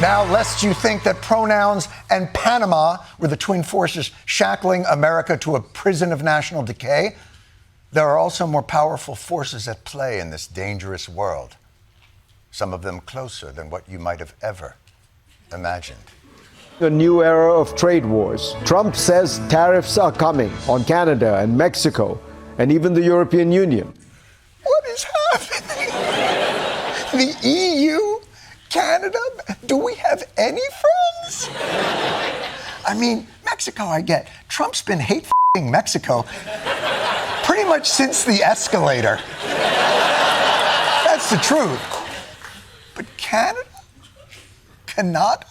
Now, lest you think that pronouns and Panama were the twin forces shackling America to a prison of national decay, there are also more powerful forces at play in this dangerous world. Some of them closer than what you might have ever imagined. A new era of trade wars. Trump says tariffs are coming on Canada and Mexico and even the European Union. What is happening? The EU? Canada? Do we have any friends? I mean, Mexico, I get. Trump's been hate-f***ing Mexico pretty much since the escalator. That's the truth. But Canada? Canada?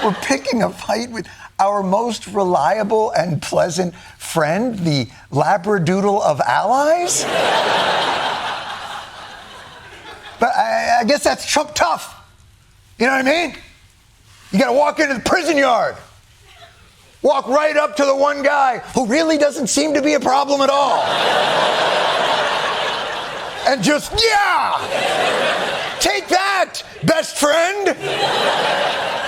We're picking a fight with our most reliable and pleasant friend, the labradoodle of allies? But I guess that's Trump tough. You know what I mean? You gotta walk into the prison yard. Walk right up to the one guy who really doesn't seem to be a problem at all. And just, yeah! Take that, best friend!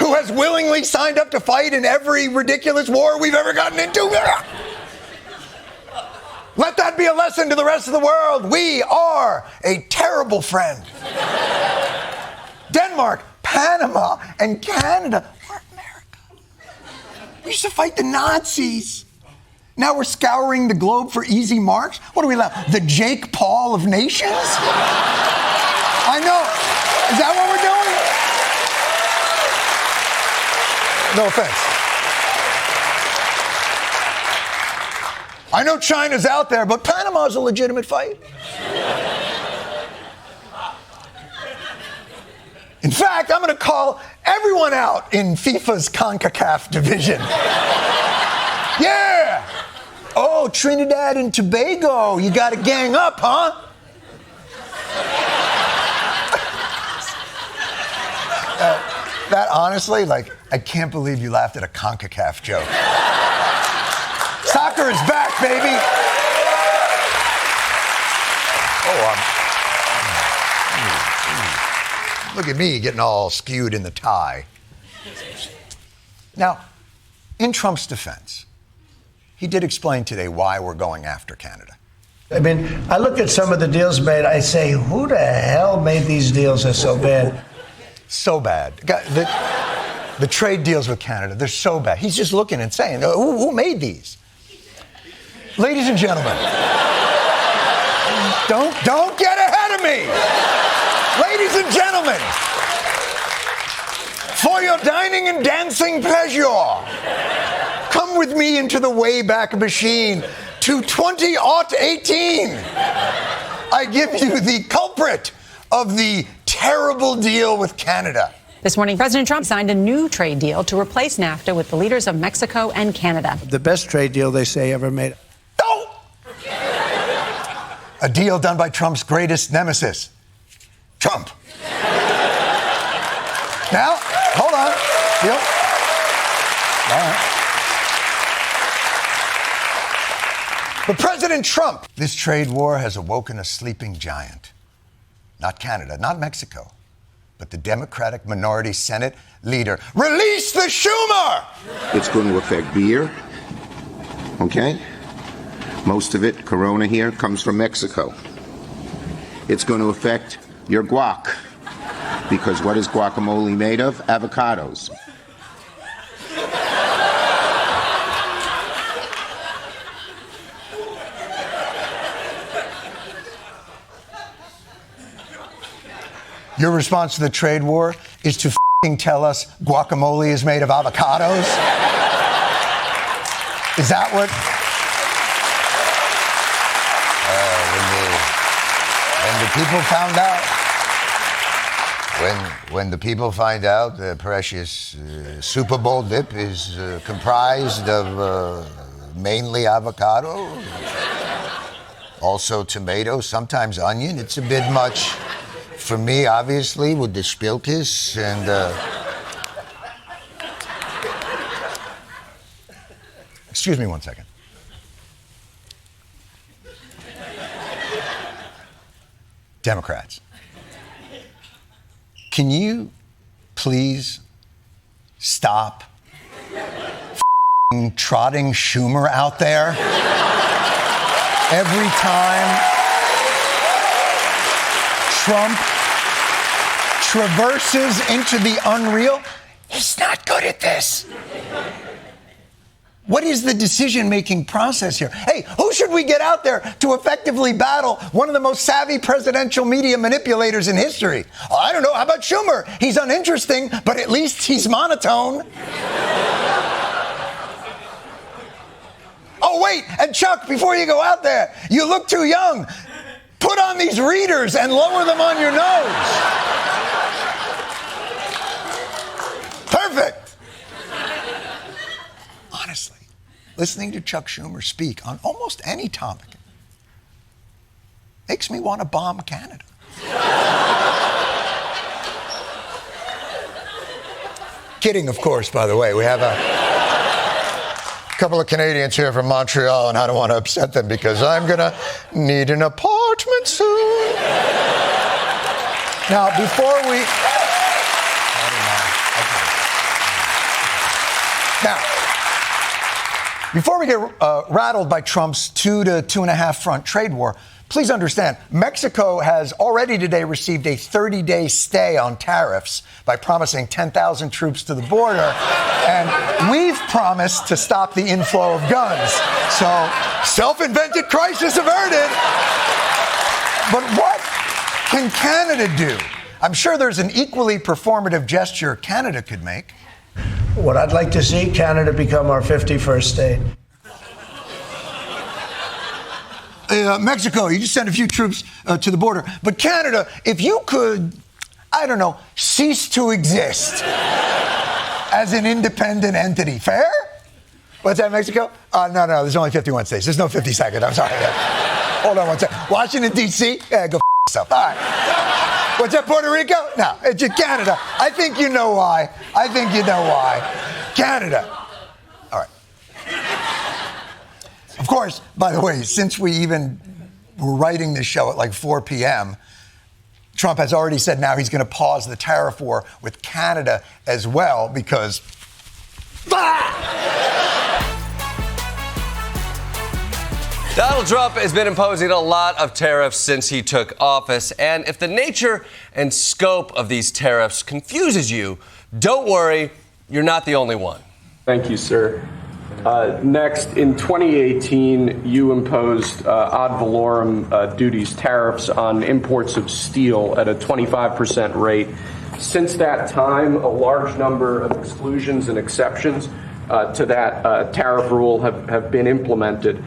Who has willingly signed up to fight in every ridiculous war we've ever gotten into. Let that be a lesson to the rest of the world. We are a terrible friend. Denmark, Panama, and Canada were America. We used to fight the Nazis. Now we're scouring the globe for easy marks. What do we love? The Jake Paul of nations? I know. Is that what we're doing? No offense. I know China's out there, but Panama's a legitimate fight. In fact, I'm going to call everyone out in FIFA's CONCACAF division. Yeah! Oh, Trinidad and Tobago, you got to gang up, huh? That honestly, I can't believe you laughed at a CONCACAF joke. Soccer is back, baby. Look at me getting all skewed in the tie. Now, in Trump's defense, he did explain today why we're going after Canada. I mean, I look at some of the deals made, I say, who the hell made these deals that are so bad? So bad. The trade deals with Canada, they're so bad. He's just looking and saying, who made these? Ladies and gentlemen, don't get ahead of me. Ladies and gentlemen, for your dining and dancing pleasure, come with me into the Wayback Machine to 2018. I give you the culprit of the terrible deal with Canada. This morning, President Trump signed a new trade deal to replace NAFTA with the leaders of Mexico and Canada. The best trade deal they say ever made. No! A deal done by Trump's greatest nemesis, Trump. Now, hold on. Deal. All right. But President Trump, this trade war has awoken a sleeping giant. Not Canada, not Mexico, but the Democratic minority Senate leader. Release the Schumer! It's going to affect beer, okay? Most of it, Corona here, comes from Mexico. It's going to affect your guac, because what is guacamole made of? Avocados. Your response to the trade war is to f***ing tell us guacamole is made of avocados? Is that what? When the people find out the precious Super Bowl dip is comprised of mainly avocado, also tomato, sometimes onion, it's a bit much for me, obviously, with the spilkis and... Excuse me one second. Democrats, can you please stop trotting Schumer out there every time Trump traverses into the unreal? He's not good at this. What is the decision-making process here? Hey, who should we get out there to effectively battle one of the most savvy presidential media manipulators in history? Oh, I don't know. How about Schumer? He's uninteresting, but at least he's monotone. Oh, wait, and Chuck, before you go out there, you look too young. Put on these readers and lower them on your nose. Perfect. Honestly, listening to Chuck Schumer speak on almost any topic makes me want to bomb Canada. Kidding, of course, by the way. We have a couple of Canadians here from Montreal, and I don't want to upset them because I'm going to need an apartment soon. Now, before we... Now, before we get rattled by Trump's 2 to 2.5 front trade war, please understand, Mexico has already today received a 30-day stay on tariffs by promising 10,000 troops to the border, and we've promised to stop the inflow of guns. So, self-invented crisis averted. But what can Canada do? I'm sure there's an equally performative gesture Canada could make. What I'd like to see, Canada become our 51st state. Mexico, you just sent a few troops to the border. But Canada, if you could, I don't know, cease to exist as an independent entity. Fair? What's that, Mexico? No, there's only 51 states. There's no 52nd. I'm sorry. Hold on one second. Washington, D.C.? Yeah, go yourself. All right. What's that, Puerto Rico? No, it's Canada. I think you know why. Canada. All right. Of course, by the way, since we even were writing this show at like 4 p.m., Trump has already said now he's going to pause the tariff war with Canada as well because... Donald Trump has been imposing a lot of tariffs since he took office, and if the nature and scope of these tariffs confuses you, don't worry, you're not the only one. Thank you, sir. Next, in 2018, you imposed ad valorem duties, tariffs on imports of steel at a 25% rate. Since that time, a large number of exclusions and exceptions to that tariff rule have been implemented.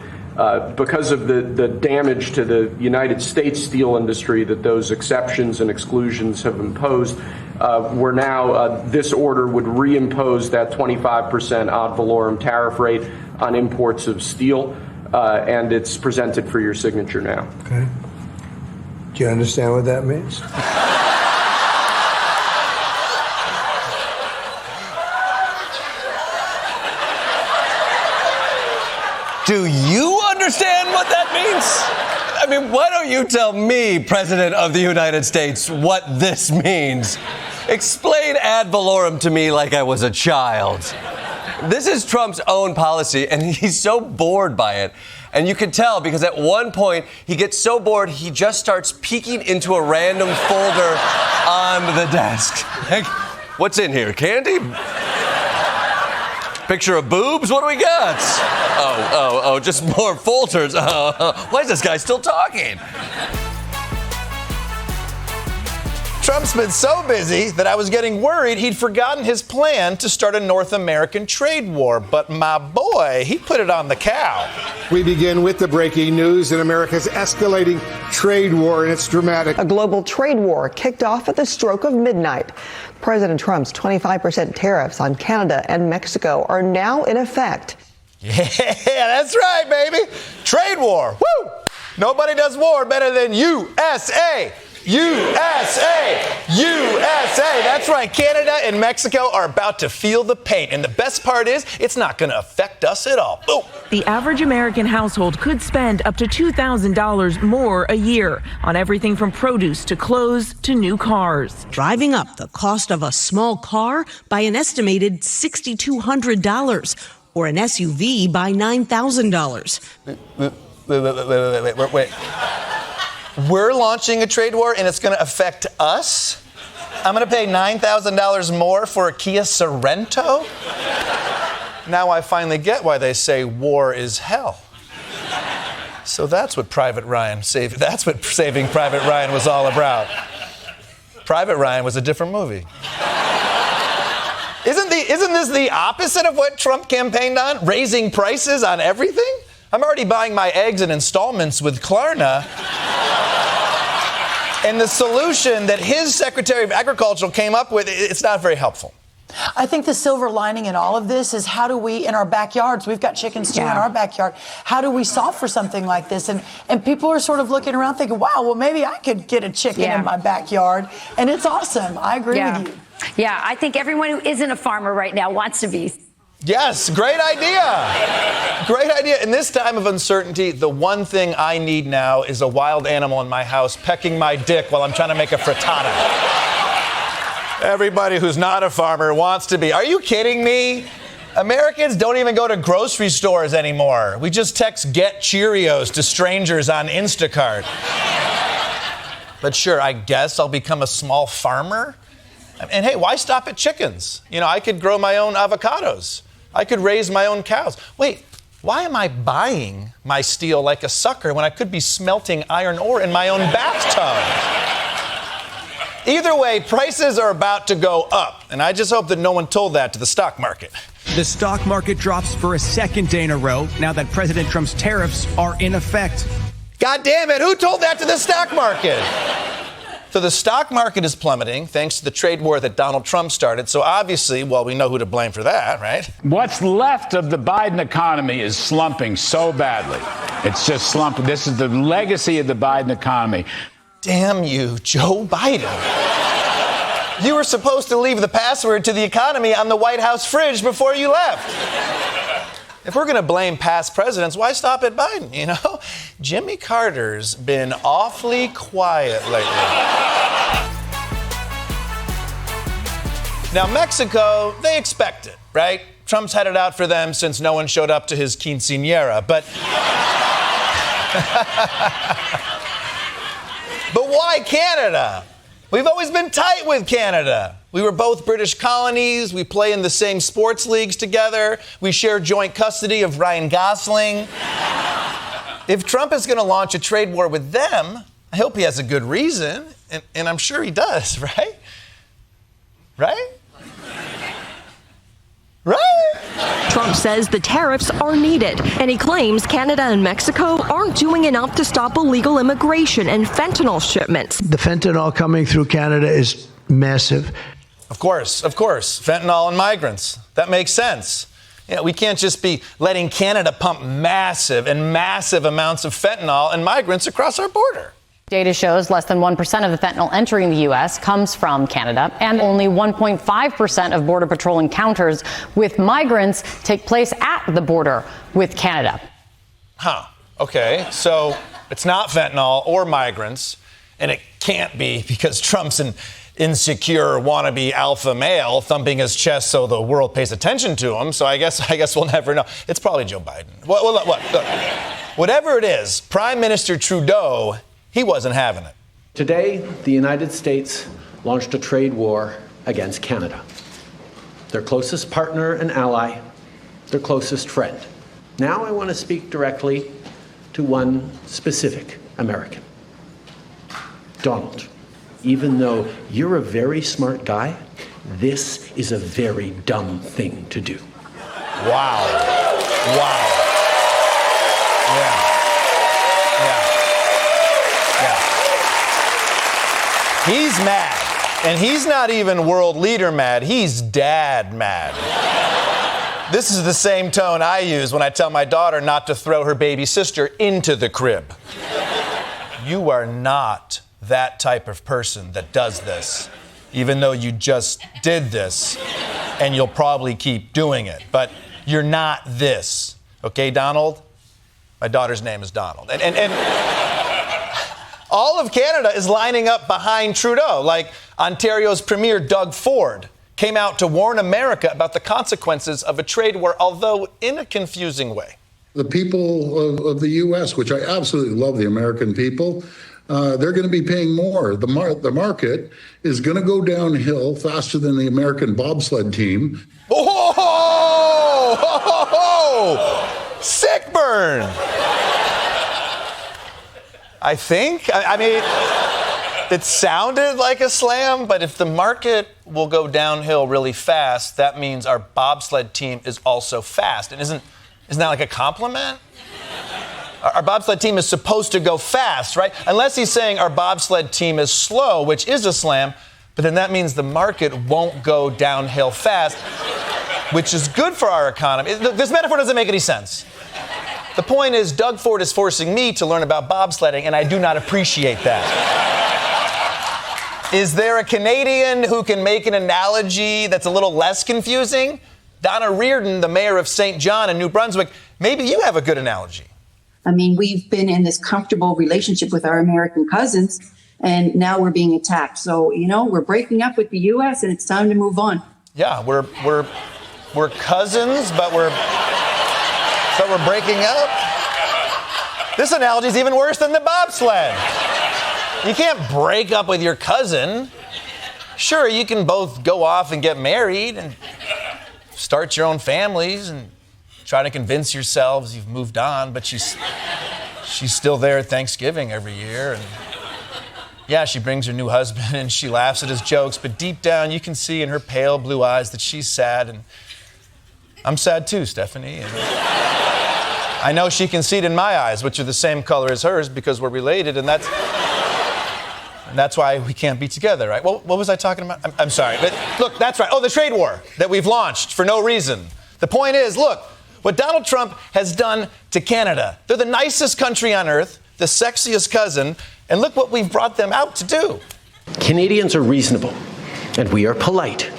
Because of the damage to the United States steel industry that those exceptions and exclusions have imposed, we're now, this order would reimpose that 25% ad valorem tariff rate on imports of steel, and it's presented for your signature now. Okay. Do you understand what that means? Do you understand what that means? I mean, why don't you tell me, President of the United States, what this means? Explain ad valorem to me like I was a child. This is Trump's own policy, and he's so bored by it. And you can tell because at one point he gets so bored he just starts peeking into a random folder on the desk. Like, what's in here? Candy? Picture of boobs? What do we got? Oh, just more folders. Why is this guy still talking? Trump's been so busy that I was getting worried he'd forgotten his plan to start a North American trade war. But my boy, he put it on the cow. We begin with the breaking news in America's escalating trade war, and it's dramatic. A global trade war kicked off at the stroke of midnight. President Trump's 25% tariffs on Canada and Mexico are now in effect. Yeah, that's right, baby. Trade war. Woo! Nobody does war better than USA. USA! USA! That's right. Canada and Mexico are about to feel the pain. And the best part is, it's not going to affect us at all. Boom. The average American household could spend up to $2,000 more a year on everything from produce to clothes to new cars. Driving up the cost of a small car by an estimated $6,200 or an SUV by $9,000. Wait. We're launching a trade war and it's going to affect us? I'm going to pay $9,000 more for a Kia Sorento? Now I finally get why they say war is hell. So that's what Saving Private Ryan was all about. Private Ryan was a different movie. Isn't this the opposite of what Trump campaigned on? Raising prices on everything? I'm already buying my eggs in installments with Klarna. And the solution that his Secretary of Agriculture came up with, it's not very helpful. I think the silver lining in all of this is how do we, in our backyards, we've got chickens too in our backyard, how do we solve for something like this? And people are sort of looking around thinking, wow, well, maybe I could get a chicken in my backyard. And it's awesome. I agree with you. Yeah, I think everyone who isn't a farmer right now wants to be. Yes, great idea. Great idea. In this time of uncertainty, the one thing I need now is a wild animal in my house pecking my dick while I'm trying to make a frittata. Everybody who's not a farmer wants to be. Are you kidding me? Americans don't even go to grocery stores anymore. We just text Get Cheerios to strangers on Instacart. But sure, I guess I'll become a small farmer. And hey, why stop at chickens? You know, I could grow my own avocados. I could raise my own cows. Wait, why am I buying my steel like a sucker when I could be smelting iron ore in my own bathtub? Either way, prices are about to go up, and I just hope that no one told that to the stock market. The stock market drops for a second day in a row now that President Trump's tariffs are in effect. God damn it, who told that to the stock market? So the stock market is plummeting thanks to the trade war that Donald Trump started. So obviously, well, we know who to blame for that, right? What's left of the Biden economy is slumping so badly. It's just slumping. This is the legacy of the Biden economy. Damn you, Joe Biden. You were supposed to leave the password to the economy on the White House fridge before you left. If we're going to blame past presidents, why stop at Biden, you know? Jimmy Carter's been awfully quiet lately. Now, Mexico, they expect it, right? Trump's had it out for them since no one showed up to his quinceañera, but... But why Canada? We've always been tight with Canada. We were both British colonies. We play in the same sports leagues together. We share joint custody of Ryan Gosling. If Trump is going to launch a trade war with them, I hope he has a good reason. And I'm sure he does, right? Right? Right? Trump says the tariffs are needed, and he claims Canada and Mexico aren't doing enough to stop illegal immigration and fentanyl shipments. The fentanyl coming through Canada is massive. Of course. Fentanyl and migrants. That makes sense. You know, we can't just be letting Canada pump massive amounts of fentanyl and migrants across our border. Data shows less than 1% of the fentanyl entering the U.S. comes from Canada, and only 1.5% of Border Patrol encounters with migrants take place at the border with Canada. Huh. Okay, so it's not fentanyl or migrants, and it can't be because Trump's an insecure wannabe alpha male thumping his chest so the world pays attention to him. So I guess we'll never know. It's probably Joe Biden. Look, whatever it is, Prime Minister Trudeau, he wasn't having it. Today, the United States launched a trade war against Canada, their closest partner and ally, their closest friend. Now I want to speak directly to one specific American. Donald, even though you're a very smart guy, this is a very dumb thing to do. Wow. Yeah. He's mad, and he's not even world leader mad, he's dad mad. This is the same tone I use when I tell my daughter not to throw her baby sister into the crib. You are not that type of person that does this, even though you just did this, and you'll probably keep doing it. But you're not this. Okay, Donald? My daughter's name is Donald. And all of Canada is lining up behind Trudeau. Like Ontario's Premier Doug Ford came out to warn America about the consequences of a trade war, although in a confusing way. The people of the U.S., which I absolutely love, the American people, they're going to be paying more. The market is going to go downhill faster than the American bobsled team. Oh! Sick burn! I think. I mean, it sounded like a slam, but if the market will go downhill really fast, that means our bobsled team is also fast. And isn't that like a compliment? Our bobsled team is supposed to go fast, right? Unless he's saying our bobsled team is slow, which is a slam, but then that means the market won't go downhill fast, which is good for our economy. This metaphor doesn't make any sense. The point is, Doug Ford is forcing me to learn about bobsledding, and I do not appreciate that. Is there a Canadian who can make an analogy that's a little less confusing? Donna Reardon, the mayor of St. John in New Brunswick, maybe you have a good analogy. I mean, we've been in this comfortable relationship with our American cousins, and now we're being attacked. So, we're breaking up with the U.S., and it's time to move on. Yeah, we're cousins, but we're breaking up. This analogy is even worse than the bobsled. You can't break up with your cousin. Sure, you can both go off and get married and start your own families and try to convince yourselves you've moved on, but she's still there at Thanksgiving every year. And yeah, she brings her new husband and she laughs at his jokes, but deep down you can see in her pale blue eyes that she's sad, and I'm sad too, Stephanie. And I know she can see it in my eyes, which are the same color as hers because we're related, and that's why we can't be together, right? Well, what was I talking about? I'm sorry, but look, that's right. Oh, the trade war that we've launched for no reason. The point is, look, what Donald Trump has done to Canada. They're the nicest country on earth, the sexiest cousin, and look what we've brought them out to do. Canadians are reasonable, and we are polite,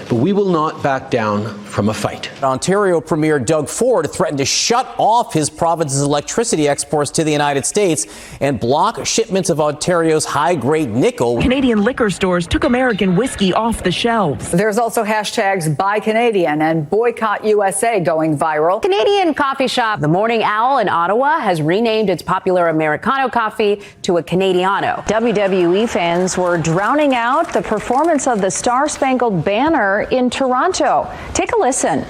but we will not back down from a fight. Ontario Premier Doug Ford threatened to shut off his province's electricity exports to the United States and block shipments of Ontario's high-grade nickel. Canadian liquor stores took American whiskey off the shelves. There's also hashtags Buy Canadian and Boycott USA going viral. Canadian coffee shop The Morning Owl in Ottawa has renamed its popular Americano coffee to a Canadiano. WWE fans were drowning out the performance of the Star Spangled Banner in Toronto. Take a listen.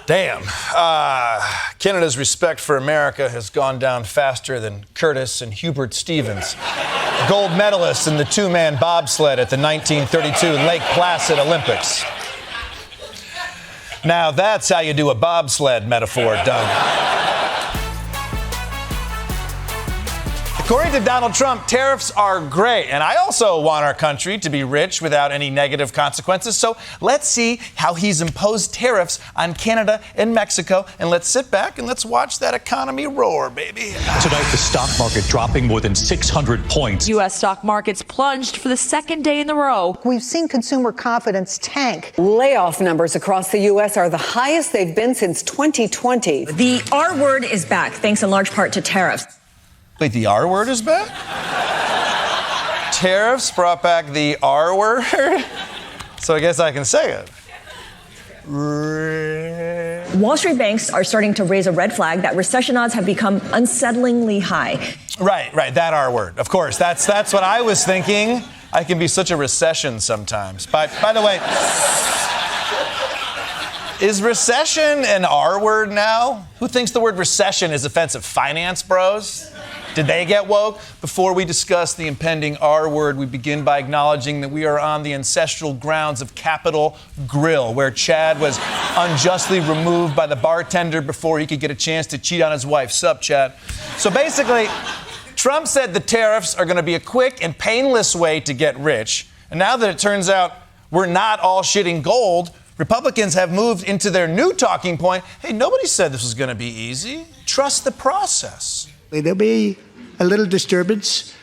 Damn. Canada's respect for America has gone down faster than Curtis and Hubert Stevens, gold medalists in the two-man bobsled at the 1932 Lake Placid Olympics. Now that's how you do a bobsled metaphor, Doug. According to Donald Trump, tariffs are great, and I also want our country to be rich without any negative consequences. So let's see how he's imposed tariffs on Canada and Mexico, and let's sit back and let's watch that economy roar, baby. Tonight, the stock market dropping more than 600 points. U.S. stock markets plunged for the second day in a row. We've seen consumer confidence tank. Layoff numbers across the U.S. are the highest they've been since 2020. The R word is back, thanks in large part to tariffs. Wait, the R word is back? Tariffs brought back the R word? So I guess I can say it. Wall Street banks are starting to raise a red flag that recession odds have become unsettlingly high. Right, that R word. Of course, that's what I was thinking. I can be such a recession sometimes. By the way, is recession an R word now? Who thinks the word recession is offensive? Finance bros? Did they get woke? Before we discuss the impending R word, we begin by acknowledging that we are on the ancestral grounds of Capitol Grill, where Chad was unjustly removed by the bartender before he could get a chance to cheat on his wife. Sup, Chad? So basically, Trump said the tariffs are going to be a quick and painless way to get rich. And now that it turns out we're not all shitting gold, Republicans have moved into their new talking point. Hey, nobody said this was going to be easy. Trust the process. There'll be a little disturbance,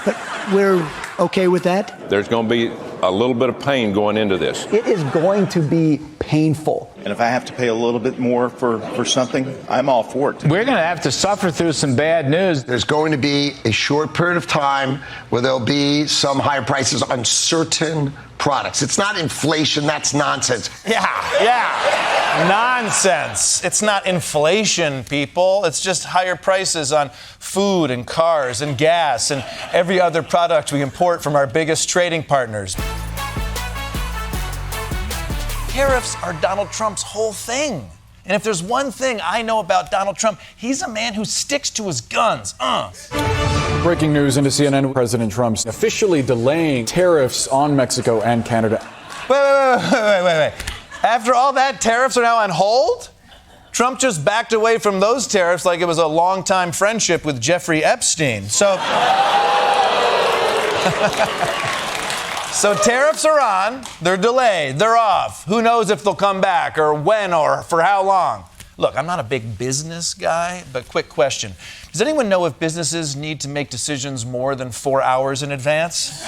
but we're okay with that. There's going to be a little bit of pain going into this. It is going to be painful. And if I have to pay a little bit more for something, I'm all for it. We're going to have to suffer through some bad news. There's going to be a short period of time where there'll be some higher prices on certain products. It's not inflation, that's nonsense. Yeah. Nonsense. It's not inflation, people. It's just higher prices on food and cars and gas and every other product we import from our biggest trading partners. Tariffs are Donald Trump's whole thing. And if there's one thing I know about Donald Trump, he's a man who sticks to his guns. Breaking news into CNN, President Trump's officially delaying tariffs on Mexico and Canada. Wait. After all that, tariffs are now on hold? Trump just backed away from those tariffs like it was a long-time friendship with Jeffrey Epstein. So tariffs are on, they're delayed, they're off. Who knows if they'll come back or when or for how long? Look, I'm not a big business guy, but quick question. Does anyone know if businesses need to make decisions more than 4 hours in advance?